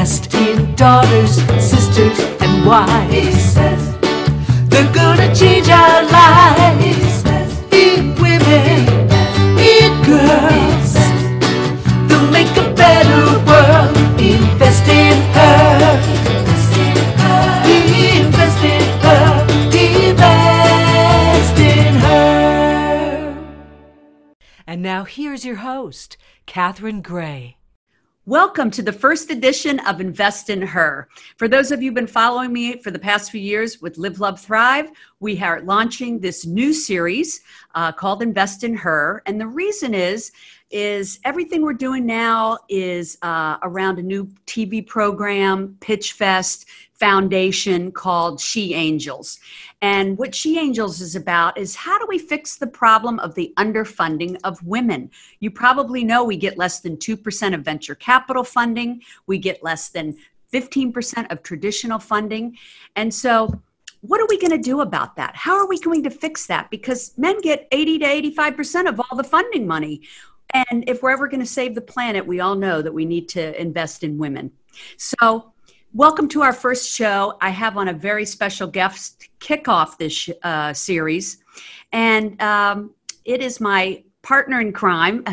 invest in daughters, sisters, and wives. They're gonna change our lives. In women, in girls. They'll make a better world. Invest in her. Invest in her. Invest in her. Invest in her. And now here's your host, Catherine Gray. Welcome to the first edition of Invest in Her. For those of you who've been following me for the past few years with Live, Love, Thrive, we are launching this new series called Invest in Her. And the reason is everything we're doing now is around a new TV program, Pitch Fest Foundation called She Angels. And what She Angels is about is how do we fix the problem of the underfunding of women? You probably know we get less than 2% of venture capital funding. We get less than 15% of traditional funding. And so what are we going to do about that? How are we going to fix that? Because men get 80 to 85% of all the funding money. And if we're ever going to save the planet, we all know that we need to invest in women. So welcome to our first show. I have on a very special guest to kick off this series. And it is my partner in crime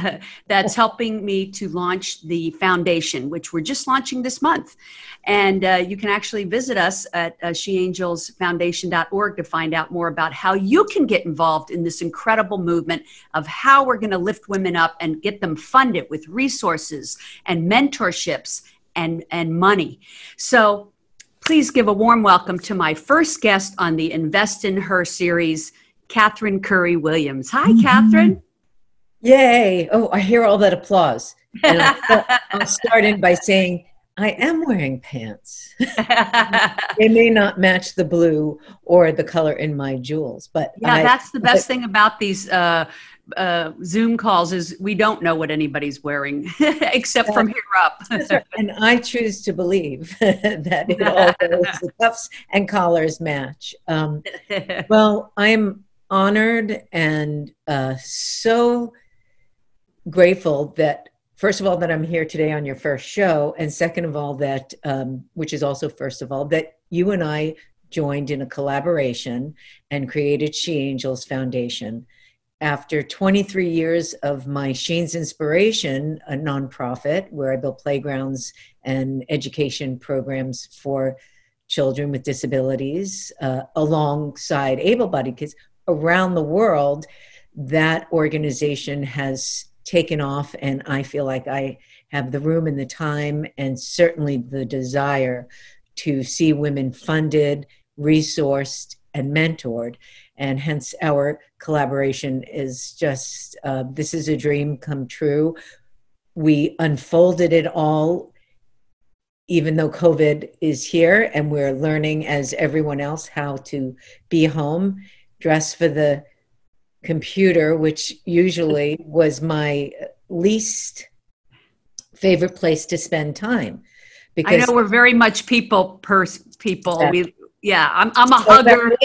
that's helping me to launch the foundation, which we're just launching this month. And you can actually visit us at sheangelsfoundation.org to find out more about how you can get involved in this incredible movement of how we're going to lift women up and get them funded with resources and mentorships and money. So please give a warm welcome to my first guest on the Invest in Her series, Catherine Curry Williams. Hi, Catherine. Yay. Oh, I hear all that applause. And I'll start in by saying, I am wearing pants. They may not match the blue or the color in my jewels, but yeah, that's the best thing about these Zoom calls is we don't know what anybody's wearing except from here up. And I choose to believe that it all goes, the cuffs and collars match. Well, I'm honored and so grateful that, first of all, that I'm here today on your first show, and second of all, that, which is also first of all, that you and I joined in a collaboration and created She Angels Foundation. After 23 years of my Sheen's Inspiration, a nonprofit where I build playgrounds and education programs for children with disabilities, alongside able-bodied kids around the world, that organization has taken off, and I feel like I have the room and the time and certainly the desire to see women funded, resourced, and mentored. And hence our collaboration is just, this is a dream come true. We unfolded it all, even though COVID is here, and we're learning as everyone else how to be home, dress for the computer, which usually was my least favorite place to spend time. Because I know we're very much people. I'm a hugger.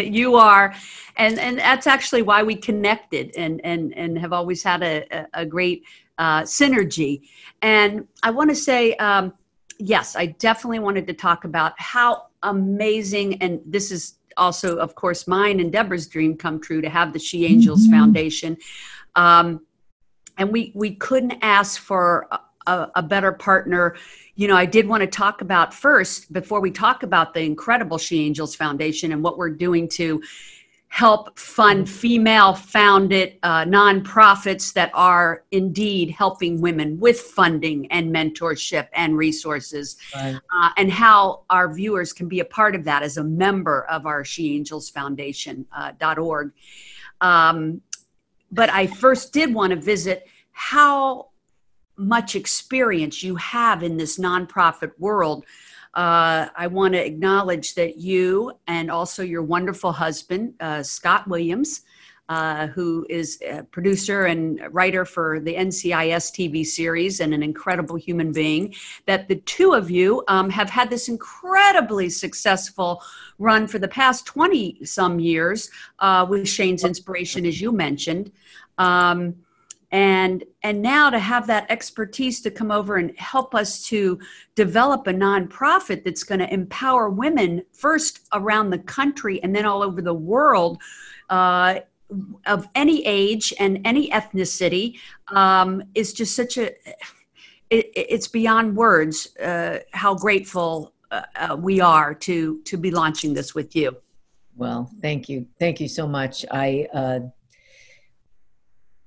You are, and that's actually why we connected and have always had a great synergy. And I want to say, yes, I definitely wanted to talk about how amazing, and this is also, of course, mine and Deborah's dream come true to have the She Angels Foundation. And we couldn't ask for a better partner. You know, I did want to talk about first, before we talk about the incredible She Angels Foundation and what we're doing to help fund female-founded nonprofits that are indeed helping women with funding and mentorship and resources, right. And how our viewers can be a part of that as a member of our sheangelsfoundation.org. But I first did want to visit how much experience you have in this nonprofit world. I want to acknowledge that you and also your wonderful husband, Scott Williams, who is a producer and writer for the NCIS TV series and an incredible human being, that the two of you have had this incredibly successful run for the past 20 some years with Shane's Inspiration, as you mentioned. And now to have that expertise to come over and help us to develop a nonprofit that's going to empower women first around the country and then all over the world, of any age and any ethnicity, is just such it's beyond words how grateful we are to be launching this with you. Well, thank you so much.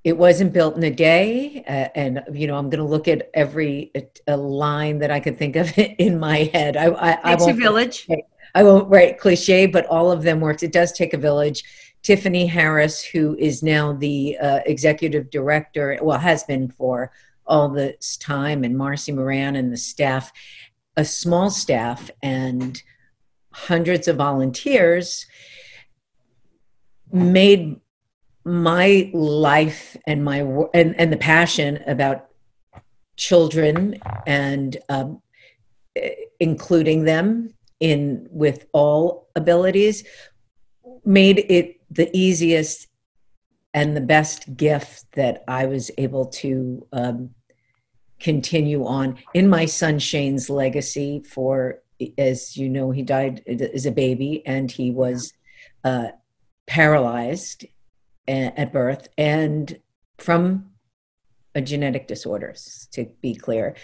It wasn't built in a day, and I'm going to look at every line that I could think of in my head. I Takes a village. I won't write cliche, but all of them worked. It does take a village. Tiffany Harris, who is now the executive director, well, has been for all this time, and Marcy Moran and the staff, a small staff and hundreds of volunteers, made my life and and the passion about children and including them in with all abilities, made it the easiest and the best gift that I was able to continue on in my son Shane's legacy. For, as you know, he died as a baby, and he was paralyzed at birth and from a genetic disorder, to be clear.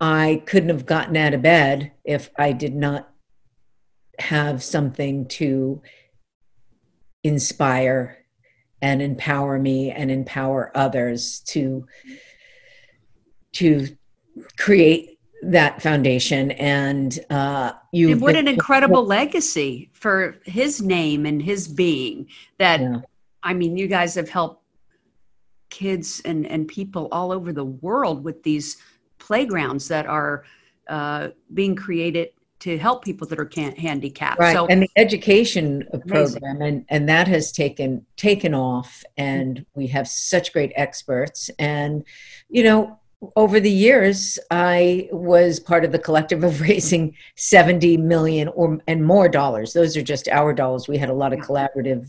I couldn't have gotten out of bed if I did not have something to inspire and empower me and empower others to create that foundation. And what an incredible legacy for his name and his being. That, yeah. I mean, you guys have helped kids and people all over the world with these playgrounds that are being created to help people that are handicapped. Right. So, and the education program, and that has taken off, and we have such great experts. And, over the years, I was part of the collective of raising 70 million and more dollars. Those are just our dollars. We had a lot of collaborative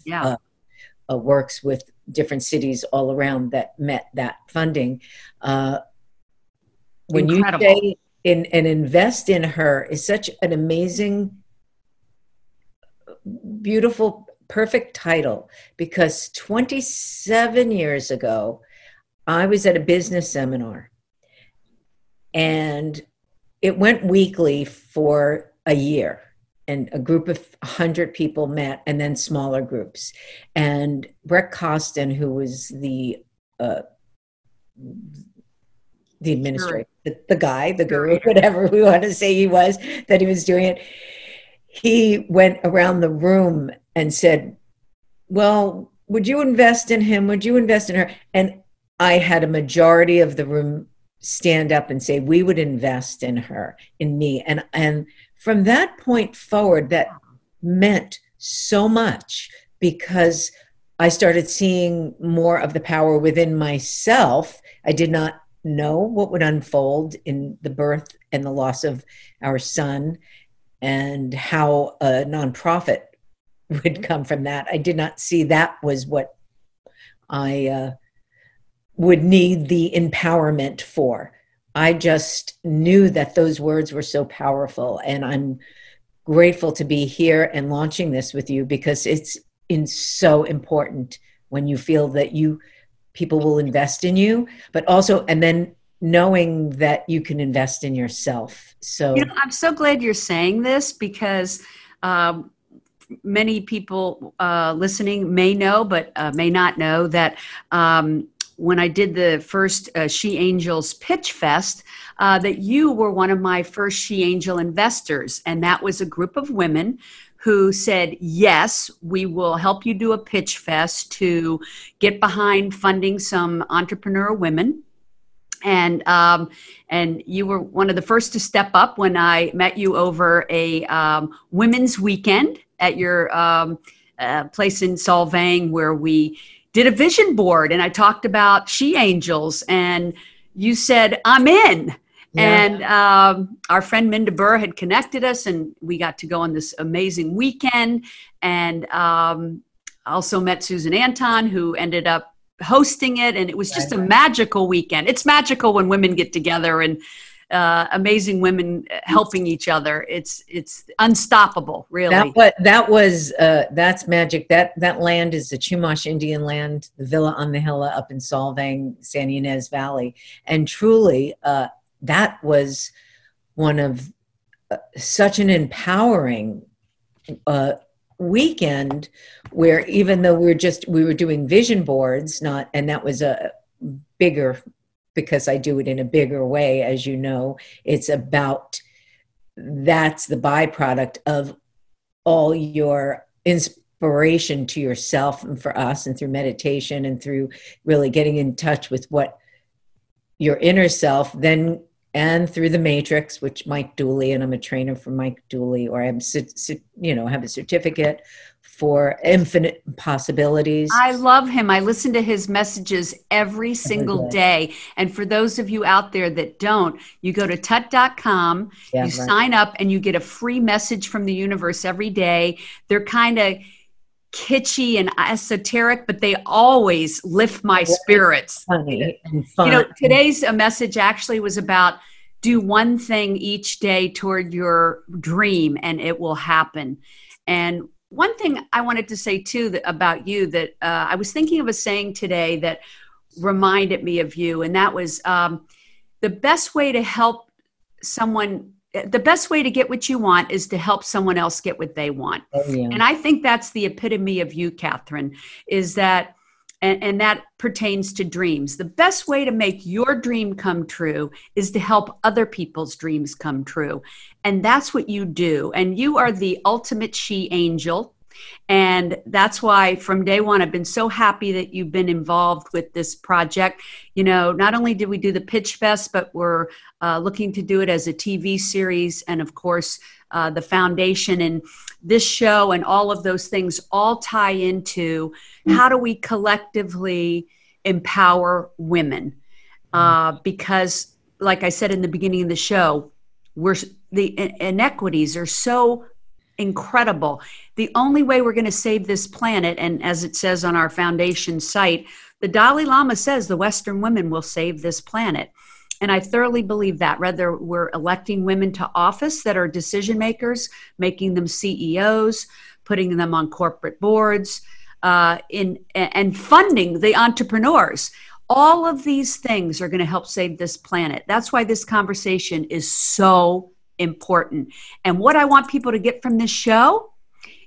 works with different cities all around that met that funding. When Incredible. You say and invest in her is such an amazing, beautiful, perfect title, because 27 years ago, I was at a business seminar, and it went weekly for a year, and a group of 100 people met, and then smaller groups. And Brett Costin, who was the administrator, the guy, the guru, whatever we want to say he was, that he was doing it, he went around the room and said, well, would you invest in him? Would you invest in her? And I had a majority of the room stand up and say, we would invest in her, in me. And from that point forward, that meant so much, because I started seeing more of the power within myself. I did not know what would unfold in the birth and the loss of our son, and how a nonprofit would come from that. I did not see that was what I would need the empowerment for. I just knew that those words were so powerful, and I'm grateful to be here and launching this with you, because it's so important when you feel that people will invest in you, but also, and then knowing that you can invest in yourself. So I'm so glad you're saying this, because many people listening may know, but may not know that when I did the first She Angels Pitch Fest, that you were one of my first She Angel investors. And that was a group of women who said, yes, we will help you do a pitch fest to get behind funding some entrepreneur women. And you were one of the first to step up when I met you over a women's weekend at your place in Solvang, where we did a vision board, and I talked about She Angels, and you said, I'm in. Yeah. And our friend Minda Burr had connected us, and we got to go on this amazing weekend. And also met Susan Anton, who ended up hosting it, and it was just a magical weekend. It's magical when women get together and amazing women helping each other. It's unstoppable, really. That's magic. That land is the Chumash Indian land, the Villa on the Hill up in Solvang, San Ynez Valley, and truly, that was one of such an empowering weekend, where even though we were doing vision boards, and that was a bigger, because I do it in a bigger way, as you know, that's the byproduct of all your inspiration to yourself and for us, and through meditation and through really getting in touch with what your inner self, then, and through the matrix, which Mike Dooley, and I'm a trainer for Mike Dooley, or I have a certificate for infinite possibilities. I love him. I listen to his messages every single day. And for those of you out there that don't, you go to tut.com, sign up, and you get a free message from the universe every day. They're kind of kitschy and esoteric, but they always lift my spirits. Funny and fun. Today's message actually was about do one thing each day toward your dream and it will happen. And one thing I wanted to say too about you that I was thinking of a saying today that reminded me of you, and that was the best way to help someone, the best way to get what you want is to help someone else get what they want. Oh, yeah. And I think that's the epitome of you, Catherine, is that, and that pertains to dreams. The best way to make your dream come true is to help other people's dreams come true. And that's what you do. And you are the ultimate she angel. And that's why from day one, I've been so happy that you've been involved with this project. Not only did we do the Pitch Fest, but we're looking to do it as a TV series. And of course, the foundation and this show and all of those things all tie into how do we collectively empower women? Because like I said in the beginning of the show, the inequities are so incredible. The only way we're going to save this planet, and as it says on our foundation site, the Dalai Lama says the Western women will save this planet. And I thoroughly believe that, whether we're electing women to office that are decision makers, making them CEOs, putting them on corporate boards, and funding the entrepreneurs. All of these things are going to help save this planet. That's why this conversation is so important. And what I want people to get from this show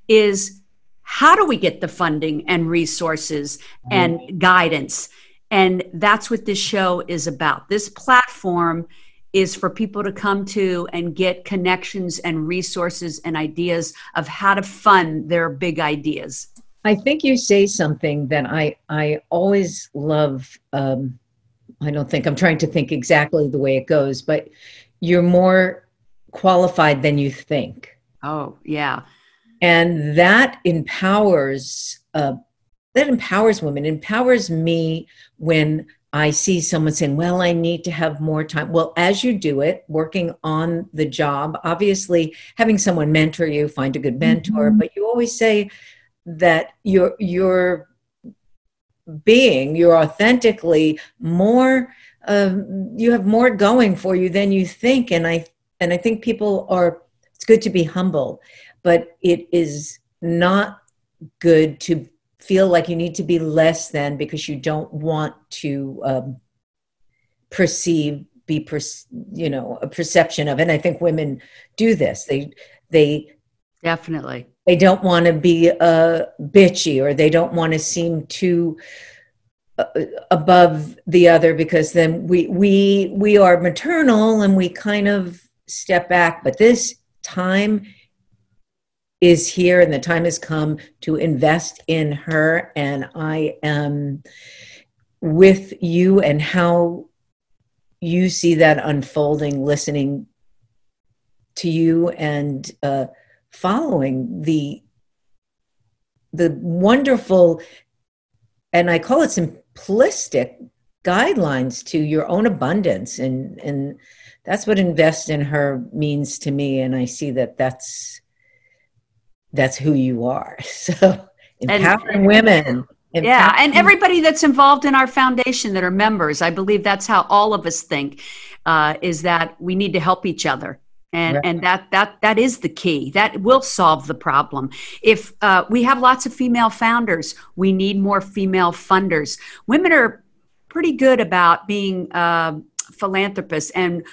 is, how do we get the funding and resources and guidance? And that's what this show is about. This platform is for people to come to and get connections and resources and ideas of how to fund their big ideas. I think you say something that I always love. I'm trying to think exactly the way it goes, but you're more qualified than you think. Oh, yeah. And that empowers women, empowers me when I see someone saying, well, I need to have more time. Well, as you do it, working on the job, obviously having someone mentor you, find a good mentor, but you always say that you're authentically more, you have more going for you than you think. And I think it's good to be humble, but it is not good to feel like you need to be less than because you don't want to a perception of it. And I think women do this. They definitely, they don't want to be bitchy, or they don't want to seem too above the other, because then we are maternal and we kind of step back. But this time is here, and the time has come to invest in her. And I am with you and how you see that unfolding, listening to you and following the wonderful, and I call it simplistic, guidelines to your own abundance. And that's what invest in her means to me. And I see that that's who you are. So empowering women. Yeah, and everybody that's involved in our foundation that are members, I believe that's how all of us think, is that we need to help each other. And that is the key. That will solve the problem. If we have lots of female founders, we need more female funders. Women are pretty good about being philanthropists and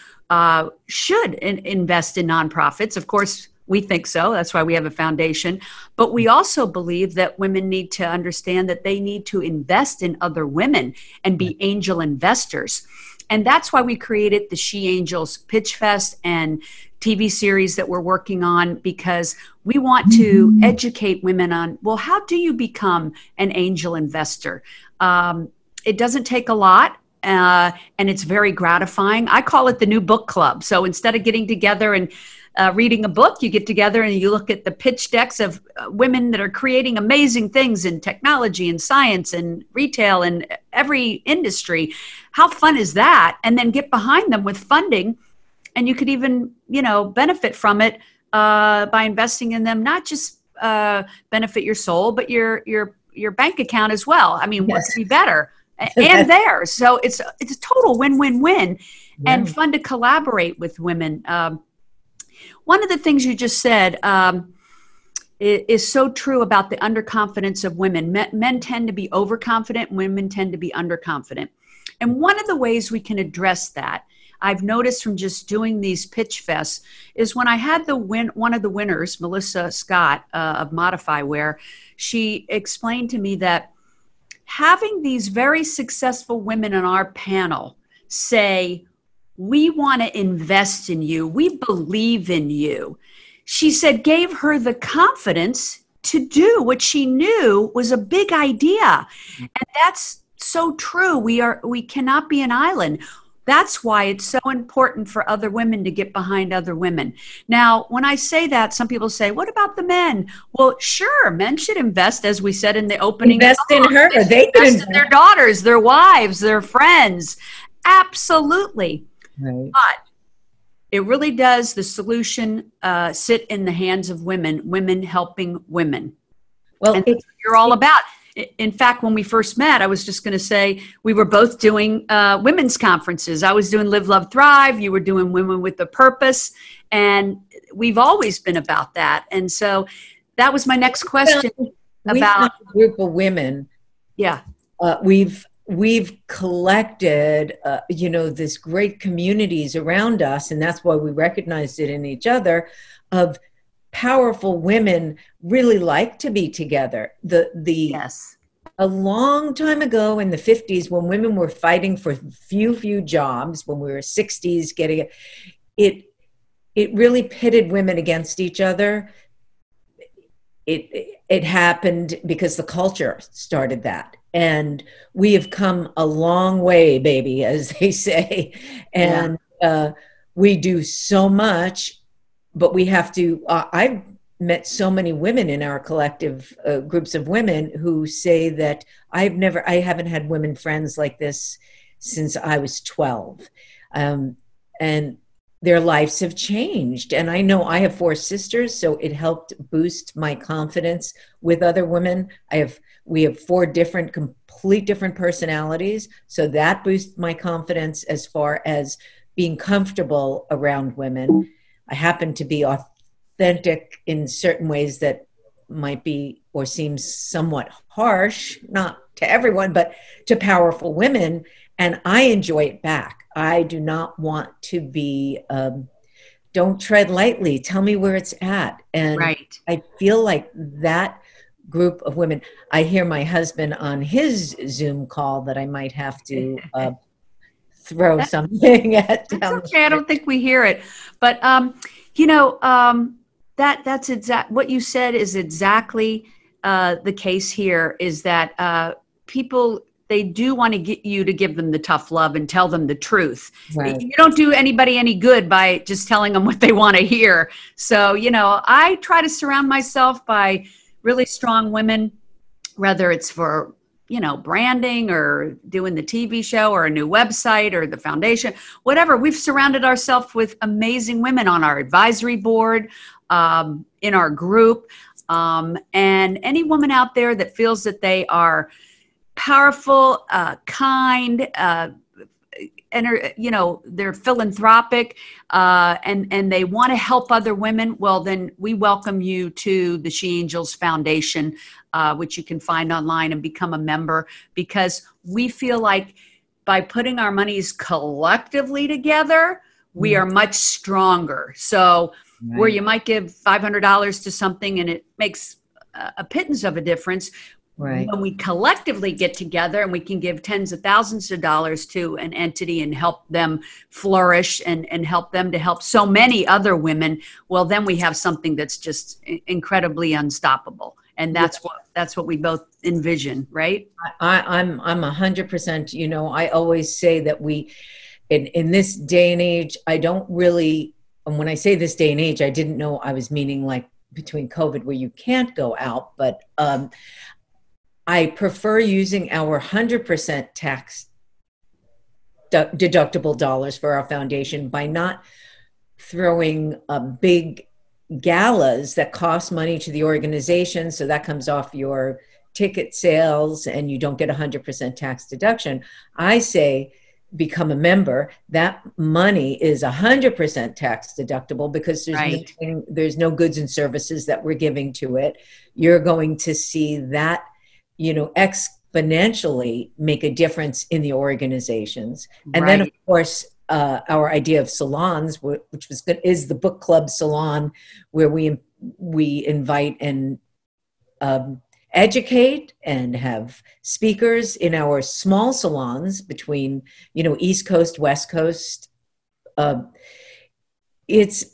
should invest in nonprofits. Of course, we think so. That's why we have a foundation. But we also believe that women need to understand that they need to invest in other women and be angel investors. And that's why we created the She Angels Pitch Fest and TV series that we're working on, because we want to educate women on, well, how do you become an angel investor? It doesn't take a lot. And it's very gratifying. I call it the new book club. So instead of getting together and reading a book, you get together and you look at the pitch decks of women that are creating amazing things in technology and science and retail and every industry. How fun is that? And then get behind them with funding. And you could even, benefit from it by investing in them, not just benefit your soul, but your bank account as well. I mean, what could be better? And theirs. So it's a total win-win-win, and fun to collaborate with women. One of the things you just said is so true about the underconfidence of women. Men tend to be overconfident, women tend to be underconfident. And one of the ways we can address that, I've noticed from just doing these pitch fests, is when I had one of the winners, Melissa Scott of Modify, where she explained to me that having these very successful women on our panel say, we want to invest in you, we believe in you, she said, gave her the confidence to do what she knew was a big idea. And that's so true. We cannot be an island. That's why it's so important for other women to get behind other women. Now, when I say that, some people say, what about the men? Well, sure, men should invest, as we said in the opening. Invest in her. They invest in their daughters, their wives, their friends. Absolutely. Right. But it really does, the solution sit in the hands of women helping women. Well, and that's what you're all about. In fact, when we first met, I was just going to say, we were both doing women's conferences. I was doing Live, Love, Thrive. You were doing Women with a Purpose. And we've always been about that. And so that was my next question about a group of women. Yeah. We've collected, this great communities around us. And that's why we recognized it in each other, of powerful women really like to be together. Yes. A long time ago in the 50s, when women were fighting for few jobs, when we were 60s, getting it really pitted women against each other. It happened because the culture started that. And we have come a long way, baby, as they say. And we do so much. But we have to, I've met so many women in our collective groups of women who say that I haven't had women friends like this since I was 12. And their lives have changed. And I know I have 4 sisters, so it helped boost my confidence with other women. We have 4 complete different personalities. So that boosts my confidence as far as being comfortable around women. I happen to be authentic in certain ways that might be or seem somewhat harsh, not to everyone, but to powerful women. And I enjoy it back. I do not want to be, don't tread lightly. Tell me where it's at. And right. I feel like that group of women, I hear my husband on his Zoom call that I might have to throw something at. That's okay. I don't think we hear it, but that's exact. What you said is exactly the case here. Is that people, they do want to get you to give them the tough love and tell them the truth. Right. You don't do anybody any good by just telling them what they want to hear. So I try to surround myself by really strong women, whether it's for branding or doing the TV show or a new website or the foundation, whatever. We've surrounded ourselves with amazing women on our advisory board, in our group. And any woman out there that feels that they are powerful, kind, they're philanthropic, and they want to help other women, well, then we welcome you to the She Angels Foundation, which you can find online and become a member, because we feel like by putting our monies collectively together, we are much stronger. So where you might give $500 to something and it makes a pittance of a difference, when we collectively get together and we can give tens of thousands of dollars to an entity and help them flourish and help them to help so many other women, well, then we have something that's just incredibly unstoppable. And that's what we both envision, right? I'm 100%, you know, I always say that we, in this day and age, I don't really, and when I say this day and age, I didn't know I was meaning like between COVID where you can't go out, but I prefer using our 100% tax deductible dollars for our foundation by not throwing big galas that cost money to the organization. So that comes off your ticket sales and you don't get 100% tax deduction. I say, become a member. That money is 100% tax deductible because there's no goods and services that we're giving to it. You're going to see that, you know, exponentially make a difference in the organizations. And then, of course, our idea of salons, which was good, is the book club salon, where we invite and educate and have speakers in our small salons between, you know, East Coast, West Coast. It's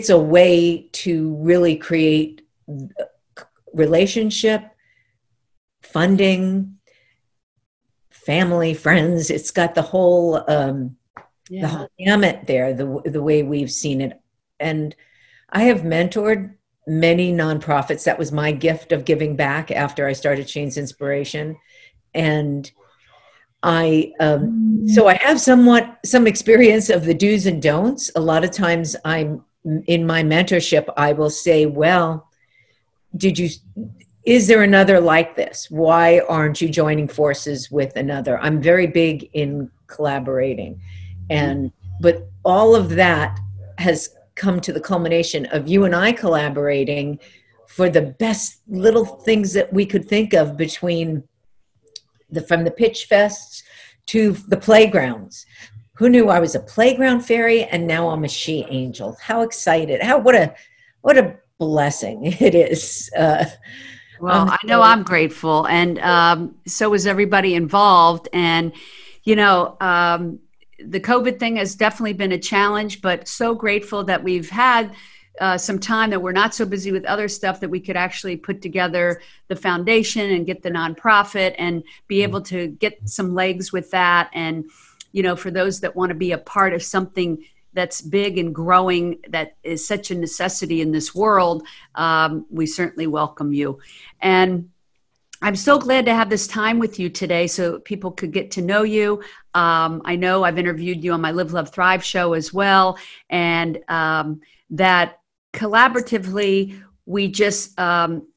a way to really create relationship, funding, family, friends. It's got the whole the whole gamut there, the way we've seen it. And I have mentored many nonprofits. That was my gift of giving back after I started Shane's Inspiration. And so I have some experience of the do's and don'ts. A lot of times I'm in my mentorship, I will say, well, is there another like this? Why aren't you joining forces with another? I'm very big in collaborating. But all of that has come to the culmination of you and I collaborating for the best little things that we could think of, between from the pitch fests to the playgrounds. Who knew I was a playground fairy and now I'm a She Angel? How excited. What a blessing it is. Well, I know I'm grateful, and so is everybody involved. And, you know, the COVID thing has definitely been a challenge, but so grateful that we've had some time that we're not so busy with other stuff, that we could actually put together the foundation and get the nonprofit and be able to get some legs with that. And, you know, for those that want to be a part of something that's big and growing, that is such a necessity in this world, we certainly welcome you. And I'm so glad to have this time with you today so people could get to know you. I know I've interviewed you on my Live, Love, Thrive show as well. And that collaboratively, we just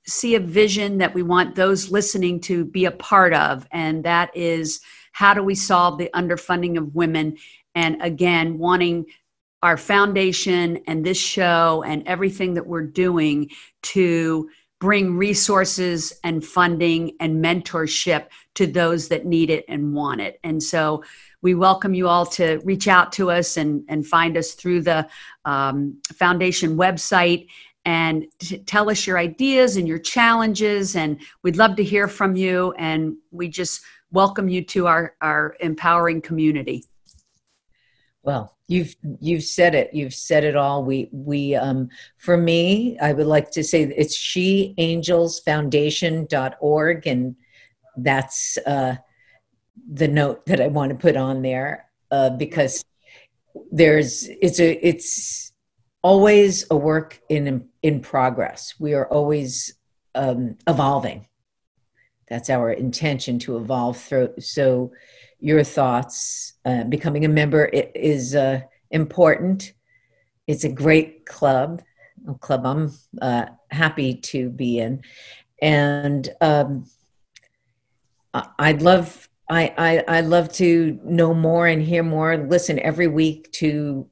see a vision that we want those listening to be a part of. And that is, how do we solve the underfunding of women? And again, wanting our foundation and this show and everything that we're doing to bring resources and funding and mentorship to those that need it and want it. And so we welcome you all to reach out to us and find us through the foundation website and tell us your ideas and your challenges. And we'd love to hear from you. And we just welcome you to our empowering community. Well, you've said it. You've said it all. We for me, I would like to say it's sheangelsfoundation.org, and that's the note that I want to put on there, because it's always a work in progress. We are always evolving. That's our intention, to evolve through. So your thoughts, becoming a member is important. It's a great club, I'm happy to be in. And I'd love, I'd love to know more and hear more. Listen every week to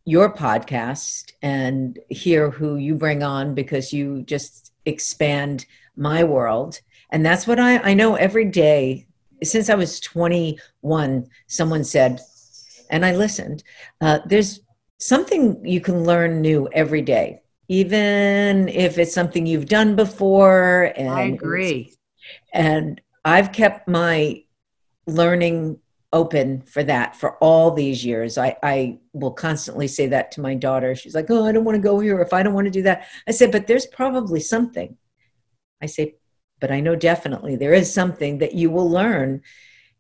your podcast and hear who you bring on, because you just expand my world. And that's what I know every day. Since I was 21, someone said, and I listened, there's something you can learn new every day, even if it's something you've done before. And I agree. And I've kept my learning open for that for all these years. I will constantly say that to my daughter. She's like, oh, I don't want to go here. If I don't want to do that, I said, but there's probably something. I say, but I know definitely there is something that you will learn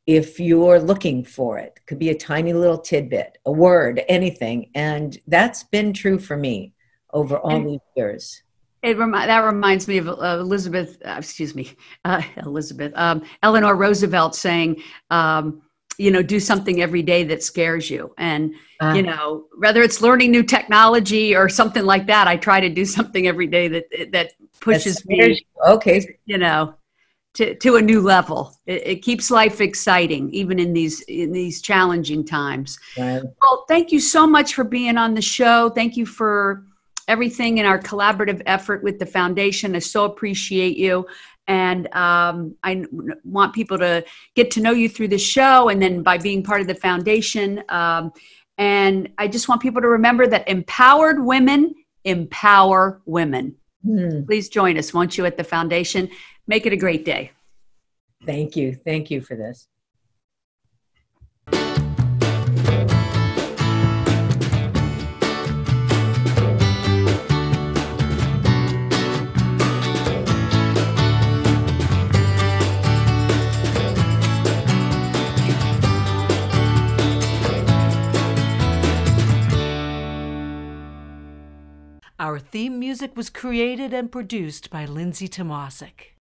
if you're looking for it. Could be a tiny little tidbit, a word, anything. And that's been true for me over all these years. That reminds me of Eleanor Roosevelt saying, do something every day that scares you. And, whether it's learning new technology or something like that, I try to do something every day that pushes me, okay, to a new level. It keeps life exciting, even in these challenging times. Right. Well, thank you so much for being on the show. Thank you for everything in our collaborative effort with the foundation. I so appreciate you. And I want people to get to know you through the show and then by being part of the foundation. And I just want people to remember that empowered women empower women. Please join us, won't you, at the foundation. Make it a great day. Thank you. Thank you for this. Our theme music was created and produced by Lindsay Tomasic.